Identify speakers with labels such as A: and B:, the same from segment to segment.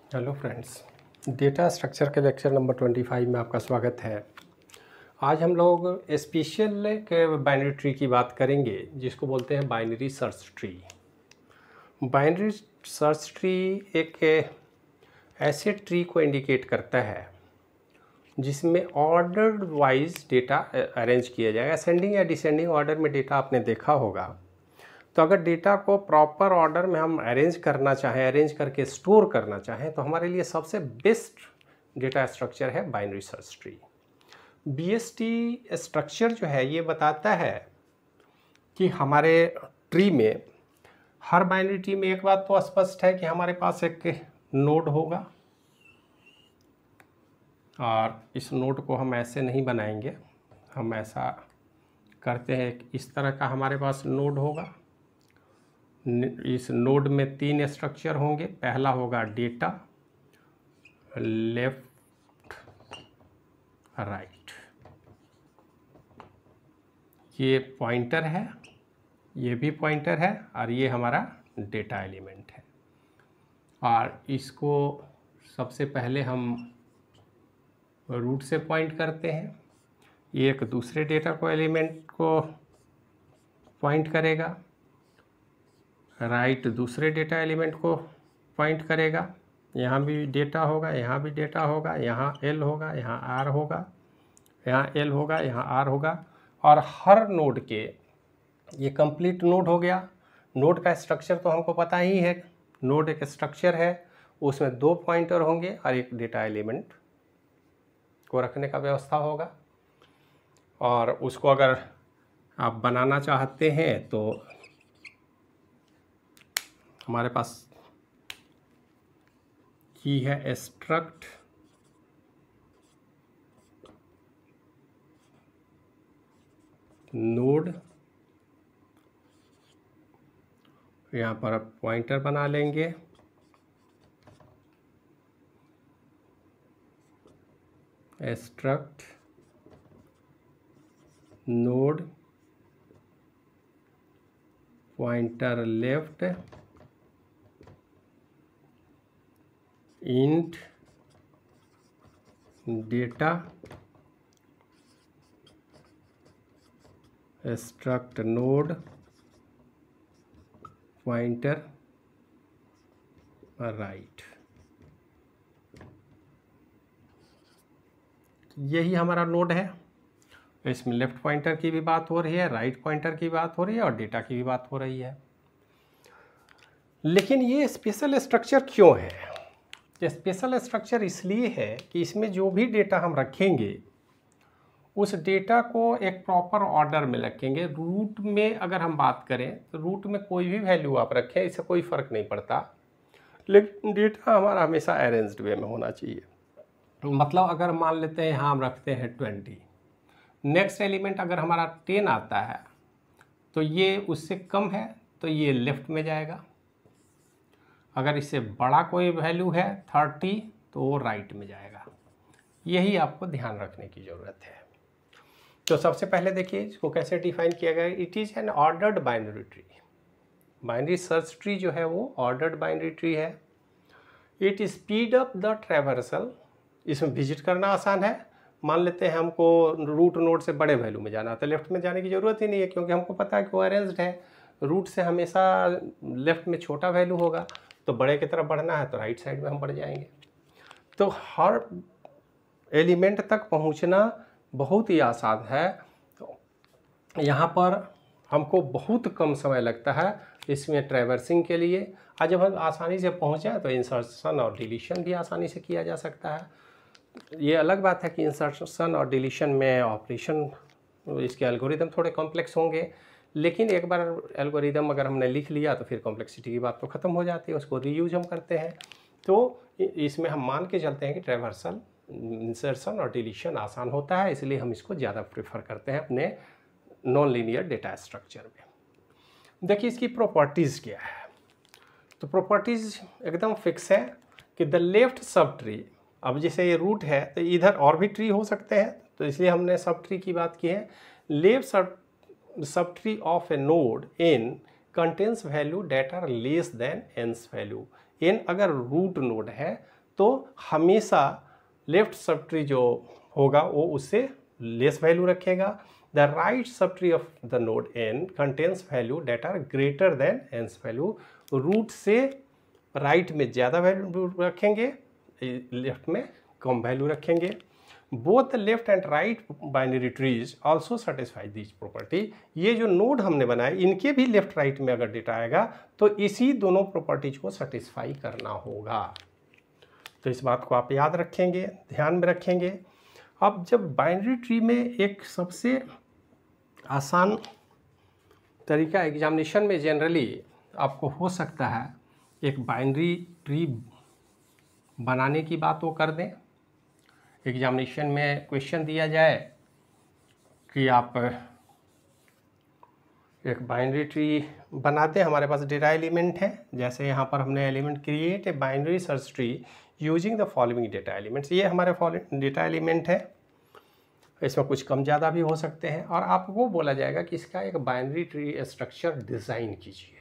A: Hello friends, data structure के lecture number 25 में आपका स्वागत है। आज हम लोग स्पेशल के बाइनरी ट्री की बात करेंगे, जिसको बोलते हैं binary search tree. Binary search tree एक ऐसे ट्री को इंडिकेट करता है जिसमें ऑर्डर वाइज डेटा अरेंज किया जाएगा। असेंडिंग या डिसेंडिंग ऑर्डर में डेटा आपने देखा होगा। तो अगर डेटा को प्रॉपर ऑर्डर में हम अरेंज करना चाहें, अरेंज करके स्टोर करना चाहें, तो हमारे लिए सबसे बेस्ट डेटा स्ट्रक्चर है binary search tree. BST structure जो है ये बताता है कि हमारे ट्री में, हर बाइनरी ट्री में एक बात तो स्पष्ट है कि हमारे पास एक नोड होगा, और इस नोड को हम ऐसे नहीं बनाएंगे, हम ऐसा करते हैं इस तरह का हमारे पास नोड होगा। इस नोड में 3 स्ट्रक्चर होंगे। पहला होगा डेटा, लेफ्ट, राइट। ये पॉइंटर है, ये भी पॉइंटर है, और ये हमारा डेटा एलिमेंट है। और इसको सबसे पहले हम रूट से पॉइंट करते हैं। ये एक दूसरे डेटा को एलिमेंट को पॉइंट करेगा, राइट दूसरे डेटा एलिमेंट को पॉइंट करेगा। यहाँ भी डेटा होगा, यहाँ भी डेटा होगा, यहाँ एल होगा, यहाँ आर होगा, यहाँ एल होगा, यहाँ आर होगा। और हर नोड के, ये कंप्लीट नोड हो गया। नोड का स्ट्रक्चर तो हमको पता ही है। नोड एक स्ट्रक्चर है, उसमें 2 पॉइंटर होंगे और एक डेटा एलिमेंट को रखने का व्यवस्था होगा। और उसको अगर आप बनाना चाहते हैं तो हमारे पास की है स्ट्रक्ट नोड। यहाँ पर आप पॉइंटर बना लेंगे, struct node pointer left int data struct node pointer right. यही हमारा नोड है। इसमें लेफ्ट पॉइंटर की भी बात हो रही है, राइट पॉइंटर की बात हो रही है, और डेटा की भी बात हो रही है। लेकिन ये स्पेशल स्ट्रक्चर क्यों है? ये स्पेशल स्ट्रक्चर इसलिए है कि इसमें जो भी डेटा हम रखेंगे, उस डेटा को एक प्रॉपर ऑर्डर में रखेंगे। रूट में अगर हम बात करें तो रूट में कोई भी वैल्यू आप रखें, इससे कोई फ़र्क नहीं पड़ता, लेकिन डेटा हमारा हमेशा अरेंज्ड वे में होना चाहिए। मतलब अगर मान लेते हैं यहाँ हम रखते हैं 20, नेक्स्ट एलिमेंट अगर हमारा 10 आता है तो ये उससे कम है तो ये लेफ्ट में जाएगा। अगर इससे बड़ा कोई वैल्यू है 30 तो वो राइट में जाएगा। यही आपको ध्यान रखने की ज़रूरत है। तो सबसे पहले देखिए इसको कैसे डिफाइन किया गया। It is an ordered binary tree. Binary search tree जो है वो ऑर्डर्ड बाइनरी ट्री है। It speed up the traversal. इसमें विजिट करना आसान है। मान लेते हैं हमको रूट नोड से बड़े वैल्यू में जाना, तो लेफ्ट में जाने की ज़रूरत ही नहीं है, क्योंकि हमको पता है कि वो अरेंज्ड है। रूट से हमेशा लेफ्ट में छोटा वैल्यू होगा, तो बड़े की तरफ बढ़ना है तो राइट साइड में हम बढ़ जाएंगे। तो हर एलिमेंट तक पहुंचना बहुत ही आसान है। यहाँ पर हमको बहुत कम समय लगता है इसमें ट्रैवर्सिंग के लिए। और जब हम आसानी से पहुँचें तो इंसर्शन और डिलीशन भी आसानी से किया जा सकता है। ये अलग बात है कि इंसर्शन और डिलीशन में ऑपरेशन, इसके एल्गोरिदम थोड़े कॉम्प्लेक्स होंगे, लेकिन एक बार एल्गोरिदम अगर हमने लिख लिया तो फिर कॉम्प्लेक्सिटी की बात तो ख़त्म हो जाती है, उसको रीयूज हम करते हैं। तो इसमें हम मान के चलते हैं कि ट्रैवर्सल, इंसर्शन और डिलीशन आसान होता है, इसलिए हम इसको ज़्यादा प्रेफर करते हैं अपने नॉन लीनियर डेटा स्ट्रक्चर में। देखिए इसकी प्रॉपर्टीज़ क्या है। तो प्रॉपर्टीज़ एकदम फिक्स है कि द लेफ्ट सब ट्री, अब जैसे ये रूट है तो इधर और भी ट्री हो सकते हैं, तो इसलिए हमने सब ट्री की बात की है। Left sub tree of a node n contains value that are less than n's वैल्यू। n अगर रूट नोड है तो हमेशा लेफ्ट सब ट्री जो होगा वो उससे लेस वैल्यू रखेगा। The right sub tree of the node n contains value that are greater than n's वैल्यू। रूट से राइट में ज़्यादा वैल्यू रखेंगे, लेफ्ट में कम वैल्यू रखेंगे। Both the left and right binary trees also satisfy this property. ये जो नोड हमने बनाए इनके भी लेफ्ट राइट में अगर डेटा आएगा तो इसी दोनों प्रॉपर्टीज को सेटिस्फाई करना होगा। तो इस बात को आप याद रखेंगे, ध्यान में रखेंगे। अब जब बाइनरी ट्री में एक सबसे आसान तरीका एग्जामिनेशन में जनरली आपको हो सकता है, एक बाइनरी ट्री बनाने की बात वो कर दें। एग्जामिनेशन में क्वेश्चन दिया जाए कि आप एक बाइनरी ट्री बनाते हैं, हमारे पास डेटा एलिमेंट है, जैसे यहाँ पर हमने element create a binary search tree using the following data elements. ये हमारे डेटा एलिमेंट है, इसमें कुछ कम ज़्यादा भी हो सकते हैं, और आपको बोला जाएगा कि इसका एक बाइनरी ट्री स्ट्रक्चर डिज़ाइन कीजिए।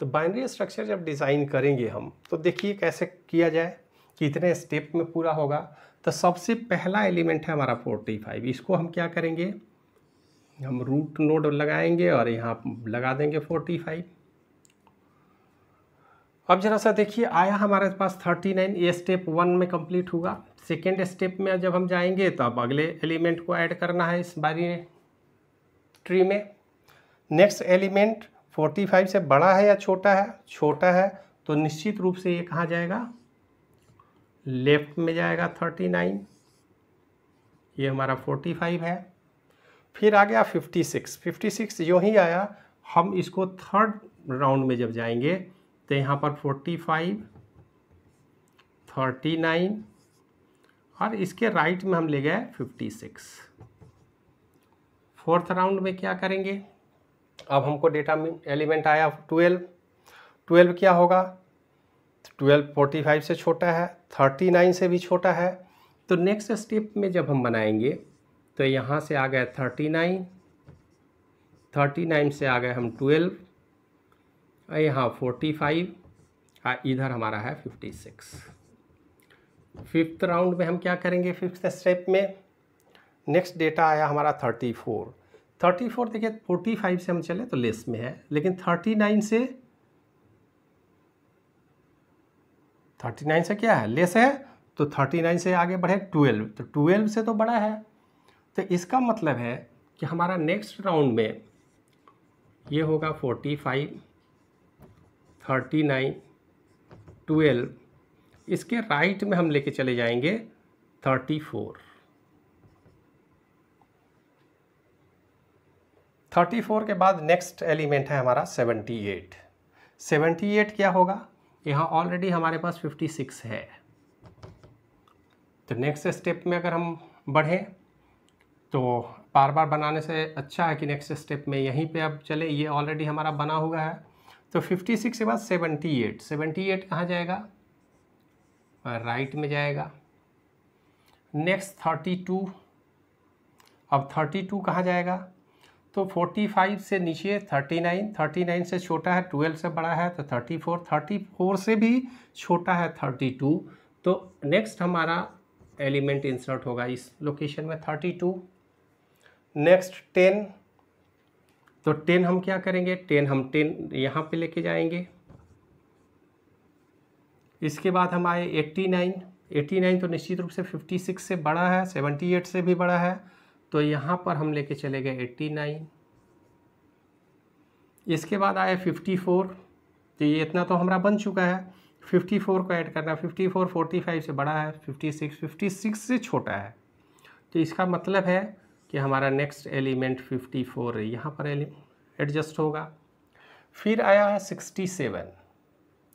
A: तो बाइनरी स्ट्रक्चर जब डिज़ाइन करेंगे हम, तो देखिए कैसे किया जाए, कितने स्टेप में पूरा होगा। तो सबसे पहला एलिमेंट है हमारा 45। इसको हम क्या करेंगे, हम रूट नोड लगाएंगे और यहाँ लगा देंगे 45। अब जरा सा देखिए, आया हमारे पास 39, ये स्टेप 1 में कंप्लीट होगा। सेकेंड स्टेप में जब हम जाएंगे तो अब अगले एलिमेंट को ऐड करना है इस बाइनरी ट्री में। नेक्स्ट एलिमेंट 45 से बड़ा है या छोटा है? छोटा है, तो निश्चित रूप से ये कहाँ जाएगा, लेफ्ट में जाएगा 39, ये हमारा 45 है। फिर आ गया 56। 56 जो ही आया, हम इसको थर्ड राउंड में जब जाएंगे तो यहाँ पर 45, 39 और इसके राइट में हम ले गए 56। फोर्थ राउंड में क्या करेंगे, अब हमको डेटा में एलिमेंट आया 12। 12 क्या होगा, 12 45 से छोटा है, 39 से भी छोटा है। तो नेक्स्ट स्टेप में जब हम बनाएंगे तो यहाँ से आ गए 39, 39 से आ गए हम 12, यहाँ 45, इधर हमारा है 56। फिफ्थ राउंड में हम क्या करेंगे, फिफ्थ स्टेप में नेक्स्ट डेटा आया हमारा 34। 34 देखिए 45 से हम चले तो लेस में है, लेकिन 39 से क्या है, लेस है। तो 39 से आगे बढ़े 12, तो 12 से तो बड़ा है। तो इसका मतलब है कि हमारा नेक्स्ट राउंड में ये होगा 45, 39, 12, इसके राइट में हम लेके चले जाएंगे 34। 34 के बाद नेक्स्ट एलिमेंट है हमारा 78। 78 क्या होगा, यहाँ ऑलरेडी हमारे पास 56 है। तो नेक्स्ट स्टेप में अगर हम बढ़ें तो बार बार बनाने से अच्छा है कि नेक्स्ट स्टेप में यहीं पे अब चले, ये ऑलरेडी हमारा बना हुआ है। तो 56 के बाद 78। 78 कहाँ जाएगा, राइट में जाएगा। नेक्स्ट 32, अब 32 कहाँ जाएगा, तो 45 से नीचे 39, 39 से छोटा है, 12 से बड़ा है तो 34, 34 से भी छोटा है 32। तो नेक्स्ट हमारा एलिमेंट इंसर्ट होगा इस लोकेशन में 32। नेक्स्ट 10, तो 10 हम क्या करेंगे, 10 यहाँ पे लेके जाएंगे। इसके बाद हम आए 89। 89 तो निश्चित रूप से 56 से बड़ा है, 78 से भी बड़ा है, तो यहाँ पर हम लेके चले गए 89। इसके बाद आए 54, तो ये इतना तो हमारा बन चुका है। 54 को ऐड करना, 54 45 से बड़ा है, 56 से छोटा है। तो इसका मतलब है कि हमारा नेक्स्ट एलिमेंट 54 यहाँ पर एडजस्ट होगा। फिर आया है 67।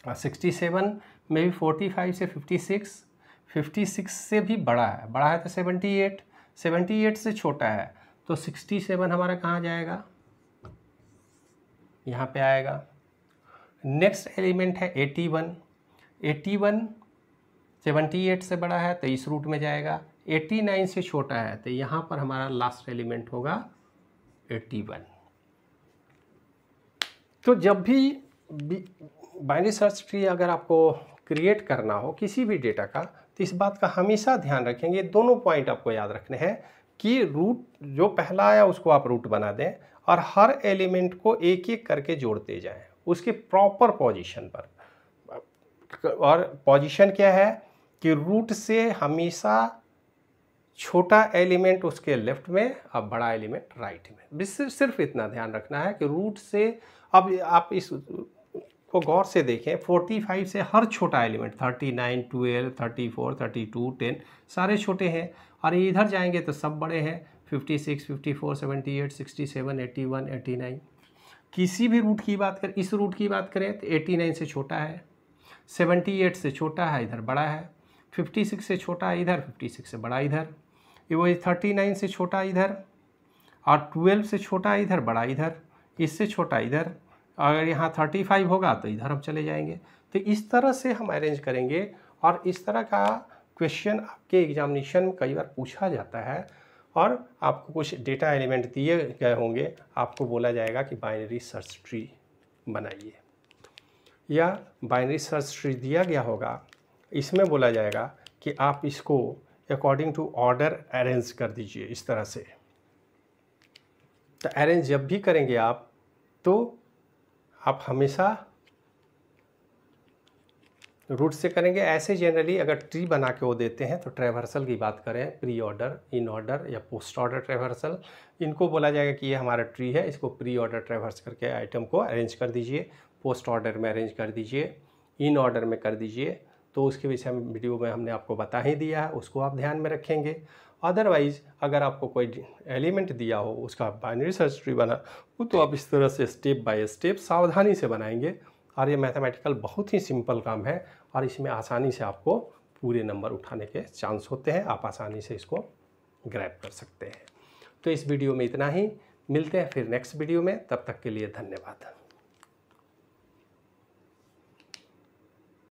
A: 67 में भी 45 से 56 से भी बड़ा है तो 78 से छोटा है। तो 67 हमारा कहाँ जाएगा, यहाँ पे आएगा। नेक्स्ट एलिमेंट है 81। 78 से बड़ा है तो इस रूट में जाएगा। 89 से छोटा है तो यहाँ पर हमारा लास्ट एलिमेंट होगा 81। तो जब भी बाइनरी सर्च ट्री अगर आपको क्रिएट करना हो किसी भी डेटा का, तो इस बात का हमेशा ध्यान रखेंगे। दोनों पॉइंट आपको याद रखने हैं कि रूट जो पहला आया उसको आप रूट बना दें और हर एलिमेंट को एक एक करके जोड़ते जाएं उसके प्रॉपर पोजीशन पर। और पोजीशन क्या है कि रूट से हमेशा छोटा एलिमेंट उसके लेफ्ट में और बड़ा एलिमेंट राइट में। सिर्फ इतना ध्यान रखना है कि रूट से, अब आप इस को गौर से देखें, 45 से हर छोटा एलिमेंट 39, 12, 34, 32, 10 सारे छोटे हैं, और ये इधर जाएंगे तो सब बड़े हैं, 56, 54, 78, 67, 81, 89। किसी भी रूट की बात करें, इस रूट की बात करें तो 89 से छोटा है, 78 से छोटा है, इधर बड़ा है, 56 से छोटा है इधर, 56 से बड़ा इधर, ये वही 39 से छोटा इधर, और 12 से छोटा इधर, बड़ा इधर, इससे छोटा इधर, अगर यहाँ 35 होगा तो इधर हम चले जाएंगे। तो इस तरह से हम अरेंज करेंगे, और इस तरह का क्वेश्चन आपके एग्जामिनेशन में कई बार पूछा जाता है, और आपको कुछ डेटा एलिमेंट दिए गए होंगे, आपको बोला जाएगा कि बाइनरी सर्च ट्री बनाइए, या बाइनरी सर्च ट्री दिया गया होगा, इसमें बोला जाएगा कि आप इसको अकॉर्डिंग टू ऑर्डर अरेंज कर दीजिए इस तरह से। तो अरेंज जब भी करेंगे आप, तो आप हमेशा रूट से करेंगे। ऐसे जनरली अगर ट्री बना के वो देते हैं तो ट्रैवर्सल की बात करें, प्री ऑर्डर, इन ऑर्डर या पोस्ट ऑर्डर ट्रैवर्सल, इनको बोला जाएगा कि ये हमारा ट्री है, इसको प्री ऑर्डर ट्रैवर्स करके आइटम को अरेंज कर दीजिए, पोस्ट ऑर्डर में अरेंज कर दीजिए, इन ऑर्डर में कर दीजिए। तो उसके विषय में वीडियो में हमने आपको बता ही दिया है, उसको आप ध्यान में रखेंगे। अदरवाइज़ अगर आपको कोई एलिमेंट दिया हो, उसका बाइनरी सर्च ट्री बना हो, तो आप इस तरह से स्टेप बाय स्टेप सावधानी से बनाएंगे। और ये मैथमेटिकल बहुत ही सिंपल काम है, और इसमें आसानी से आपको पूरे नंबर उठाने के चांस होते हैं, आप आसानी से इसको ग्रैब कर सकते हैं। तो इस वीडियो में इतना ही, मिलते हैं फिर नेक्स्ट वीडियो में, तब तक के लिए धन्यवाद।